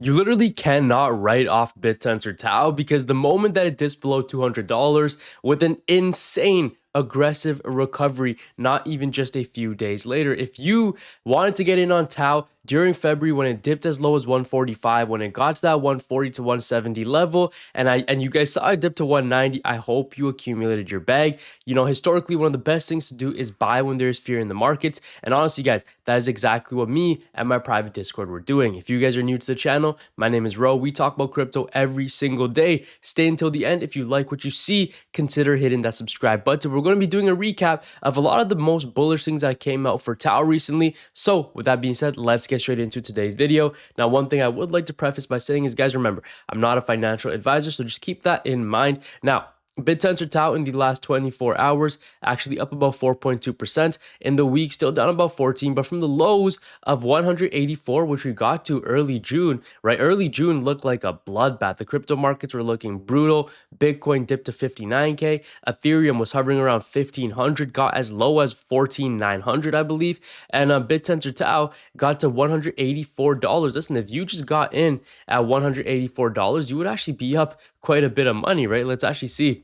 You literally cannot write off Bittensor Tao because the moment that it dips below $200 with an insane aggressive recovery, not even just a few days later. If you wanted to get in on Tao during February when it dipped as low as 145, when it got to that 140 to 170 level, and you guys saw it dip to 190, I hope you accumulated your bag. You know, historically, one of the best things to do is buy when there's fear in the markets. And honestly, guys, that is exactly what me and my private Discord were doing. If you guys are new to the channel, my name is Ro. We talk about crypto every single day. Stay until the end. If you like what you see, consider hitting that subscribe button. We're going to be doing a recap of a lot of the most bullish things that came out for Tao recently. So with that being said, let's get straight into today's video. Now, one thing I would like to preface by saying is, guys, remember, I'm not a financial advisor, so just keep that in mind. Now, Bittensor Tao in the last 24 hours actually up about 4.2%. In the week, still down about 14, but from the lows of 184, which we got to early June, right? Early June looked like a bloodbath. The crypto markets were looking brutal. Bitcoin dipped to 59K. Ethereum was hovering around 1,500, got as low as 14,900, I believe. And Bittensor Tao got to $184. Listen, if you just got in at $184, you would actually be up quite a bit of money, right? Let's actually see.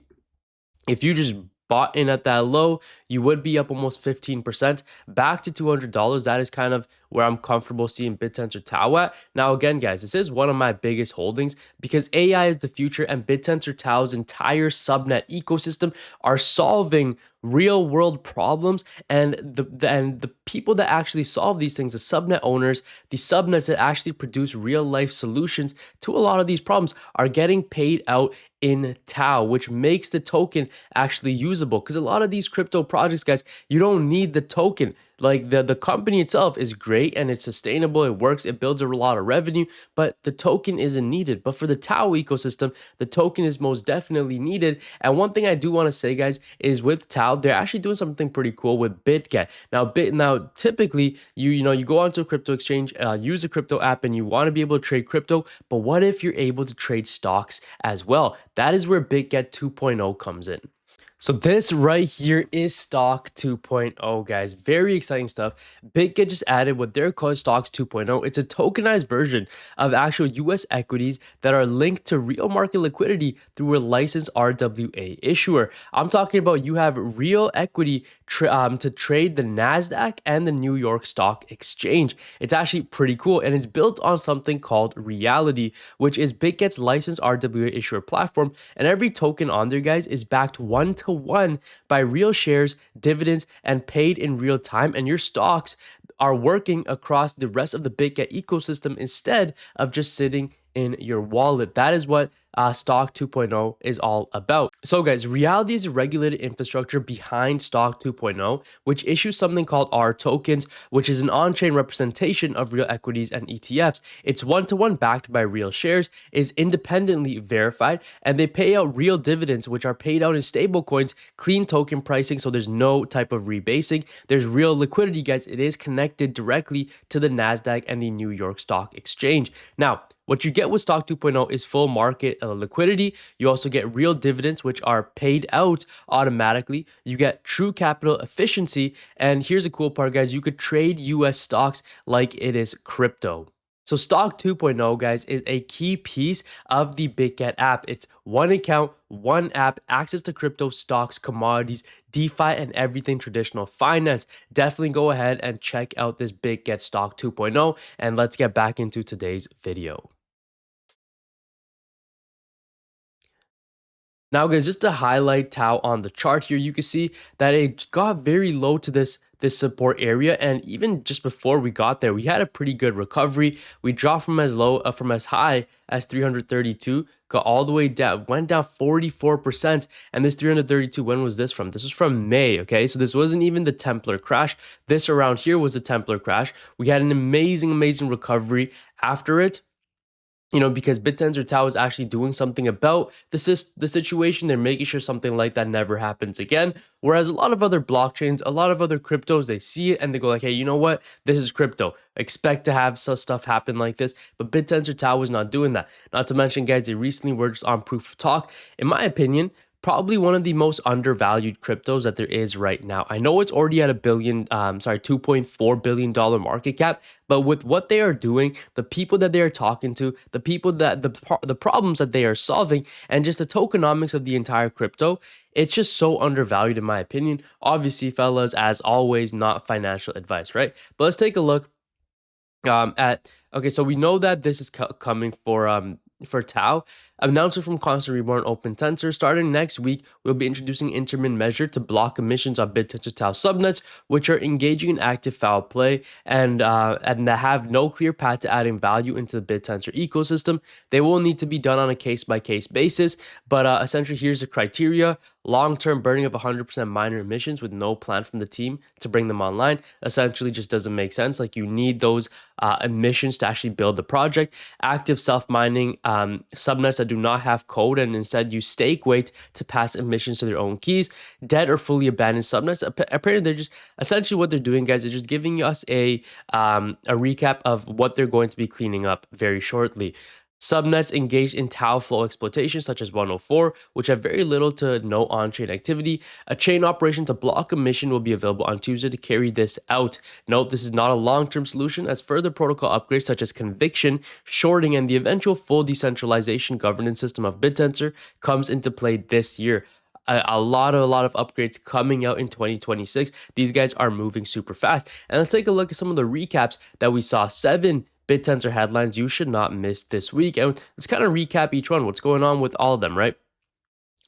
If you just bought in at that low, you would be up almost 15% back to $200. That is kind of where I'm comfortable seeing Bittensor Tao at. Now, again, guys, this is one of my biggest holdings because AI is the future, and Bittensor Tao's entire subnet ecosystem are solving real world problems, and the people that actually solve these things, the subnet owners, the subnets that actually produce real life solutions to a lot of these problems, are getting paid out in Tao, which makes the token actually usable. Because a lot of these crypto projects, guys, you don't need the token. Like the company itself is great and it's sustainable, it works, it builds a lot of revenue, but the token isn't needed. But for the Tao ecosystem, the token is most definitely needed. And one thing I do want to say, guys, is with Tao, they're actually doing something pretty cool with BitGet. Now typically you go onto a crypto exchange, use a crypto app, and you want to be able to trade crypto. But what if you're able to trade stocks as well? That is where BitGet 2.0 comes in. So this right here is Stock 2.0, guys. Very exciting stuff. BitGet just added what they're calling Stocks 2.0. It's a tokenized version of actual US equities that are linked to real market liquidity through a licensed RWA issuer. I'm talking about you have real equity to trade the NASDAQ and the New York Stock Exchange. It's actually pretty cool, and it's built on something called Reality, which is BitGet's licensed RWA issuer platform, and every token on there, guys, is backed 1-to-1 by real shares, dividends, and paid in real time, and your stocks are working across the rest of the BitGet ecosystem instead of just sitting in your wallet. That is what Stock 2.0 is all about. So guys, Reality is a regulated infrastructure behind Stock 2.0, which issues something called R tokens, which is an on-chain representation of real equities and ETFs. It's one-to-one backed by real shares, is independently verified, and they pay out real dividends, which are paid out in stable coins, clean token pricing, so there's no type of rebasing. There's real liquidity, guys. It is connected directly to the NASDAQ and the New York Stock Exchange. Now, what you get with Stock 2.0 is full market liquidity. You also get real dividends, which are paid out automatically. You get true capital efficiency. And here's a cool part, guys. You could trade US stocks like it is crypto. So Stock 2.0, guys, is a key piece of the BitGet app. It's one account, one app, access to crypto, stocks, commodities, DeFi, and everything traditional finance. Definitely go ahead and check out this BitGet Stock 2.0, and let's get back into today's video. Now, guys, just to highlight Tao on the chart here, you can see that it got very low to this support area, and even just before we got there, we had a pretty good recovery. We dropped from as high as 332, got all the way down, went down 44%. And this 332, when was this from? This was from May, okay? So this wasn't even the Templar crash. This around here was the Templar crash. We had an amazing recovery after it. You know, because Bittensor Tao is actually doing something about the situation. They're making sure something like that never happens again. Whereas a lot of other blockchains, a lot of other cryptos, they see it and they go like, hey, you know what? This is crypto. Expect to have some stuff happen like this. But Bittensor Tao is not doing that. Not to mention, guys, they recently were just on proof of talk. In my opinion, probably one of the most undervalued cryptos that there is right now. I know it's already at a billion, $2.4 billion market cap, but with what they are doing, the people that they are talking to, the people that the problems that they are solving, and just the tokenomics of the entire crypto, it's just so undervalued in my opinion. Obviously, fellas, as always, not financial advice, right? But let's take a look at okay, so we know that this is coming for Tau. Announcement from Constant Reborn Open Tensor. Starting next week, we'll be introducing intermittent measure to block emissions on Bittensor Tau subnets, which are engaging in active foul play and that have no clear path to adding value into the Bittensor ecosystem. They will need to be done on a case-by-case basis, but essentially here's the criteria. Long-term burning of 100% miner emissions with no plan from the team to bring them online essentially just doesn't make sense. Like, you need those emissions to actually build the project. Active self-mining subnets that do not have code and instead use stake weight to pass emissions to their own keys. Dead or fully abandoned subnets. Apparently, they're just essentially what they're doing, guys, is just giving us a recap of what they're going to be cleaning up very shortly. Subnets engaged in Tau flow exploitation, such as 104, which have very little to no on-chain activity. A chain operation to block emission will be available on Tuesday to carry this out. Note, this is not a long-term solution, as further protocol upgrades such as conviction, shorting, and the eventual full decentralization governance system of Bittensor comes into play this year. A lot of upgrades coming out in 2026. These guys are moving super fast. And let's take a look at some of the recaps that we saw. 7 Bittensor headlines you should not miss this week. And let's kind of recap each one, what's going on with all of them, right?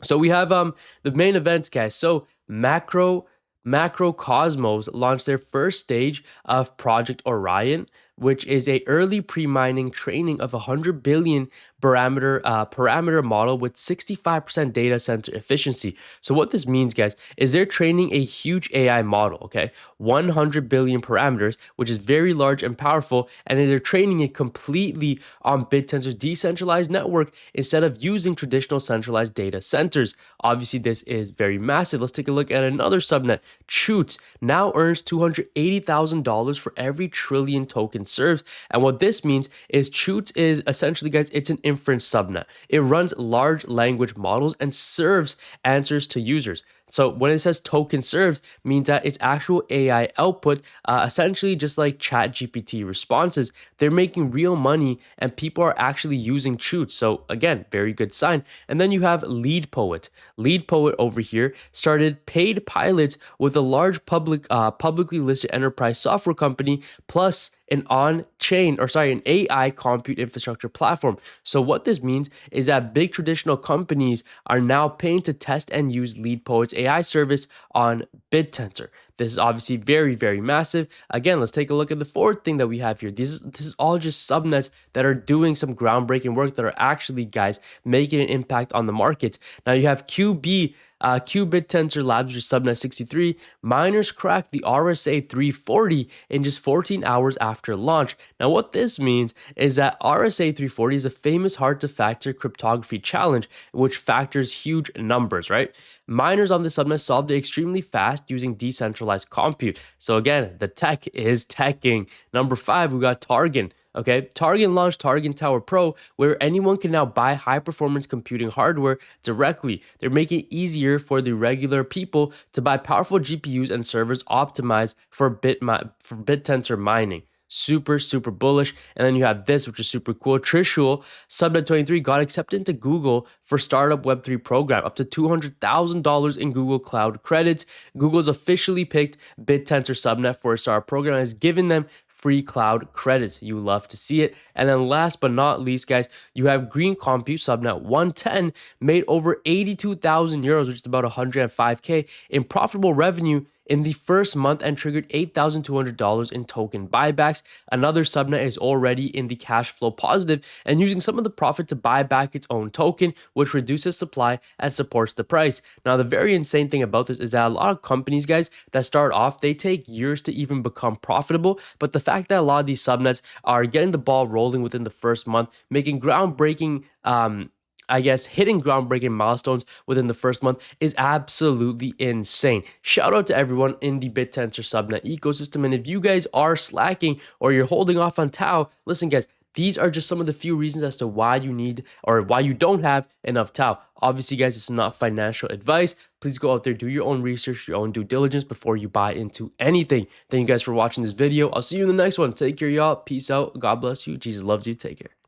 So we have the main events, guys. So Macro Cosmos launched their first stage of Project Orion, which is a early pre-mining training of 100 billion parameter model with 65% data center efficiency. So what this means, guys, is they're training a huge AI model, okay? 100 billion parameters, which is very large and powerful, and they're training it completely on Bittensor's decentralized network instead of using traditional centralized data centers. Obviously, this is very massive. Let's take a look at another subnet. Choots now earns $280,000 for every trillion token served. And what this means is Choots is essentially, guys, it's an inference subnet. It runs large language models and serves answers to users. So when it says token served, means that it's actual AI output, essentially just like ChatGPT responses. They're making real money and people are actually using Choots. So again, very good sign. And then you have Lead Poet. Lead Poet over here started paid pilots with a large publicly listed enterprise software company plus an an AI compute infrastructure platform. So what this means is that big traditional companies are now paying to test and use Lead Poet's AI service on Bittensor. This is obviously very, very massive. Again, let's take a look at the fourth thing that we have here. This is all just subnets that are doing some groundbreaking work that are actually, guys, making an impact on the market. Now you have Qubit Tensor Labs, which is subnet 63. Miners cracked the RSA 340 in just 14 hours after launch. Now, what this means is that RSA 340 is a famous hard-to-factor cryptography challenge, which factors huge numbers, right? Miners on the subnet solved it extremely fast using decentralized compute. So again, the tech is teching. Number 5, we got Targan. Okay, Targan launched Targan Tower Pro, where anyone can now buy high-performance computing hardware directly. They're making it easier for the regular people to buy powerful GPUs and servers optimized for Bittensor mining. Super, super bullish. And then you have this, which is super cool. Trishul, subnet 23, got accepted into Google for startup Web3 program, up to $200,000 in Google Cloud credits. Google's officially picked Bittensor subnet for a startup program and has given them free cloud credits. You love to see it. And then last but not least, guys, you have Green Compute subnet 110 made over 82,000 euros, which is about 105K in profitable revenue in the first month and triggered $8,200 in token buybacks. Another subnet is already in the cash flow positive and using some of the profit to buy back its own token, which reduces supply and supports the price. Now, the very insane thing about this is that a lot of companies, guys, that start off, they take years to even become profitable. But the fact that a lot of these subnets are getting the ball rolling within the first month, making groundbreaking hitting groundbreaking milestones within the first month is absolutely insane. Shout out to everyone in the Bittensor subnet ecosystem. And if you guys are slacking or you're holding off on Tau, listen, guys, these are just some of the few reasons as to why you need or why you don't have enough Tao. Obviously, guys, it's not financial advice. Please go out there, do your own research, your own due diligence before you buy into anything. Thank you guys for watching this video. I'll see you in the next one. Take care, y'all. Peace out. God bless you. Jesus loves you. Take care.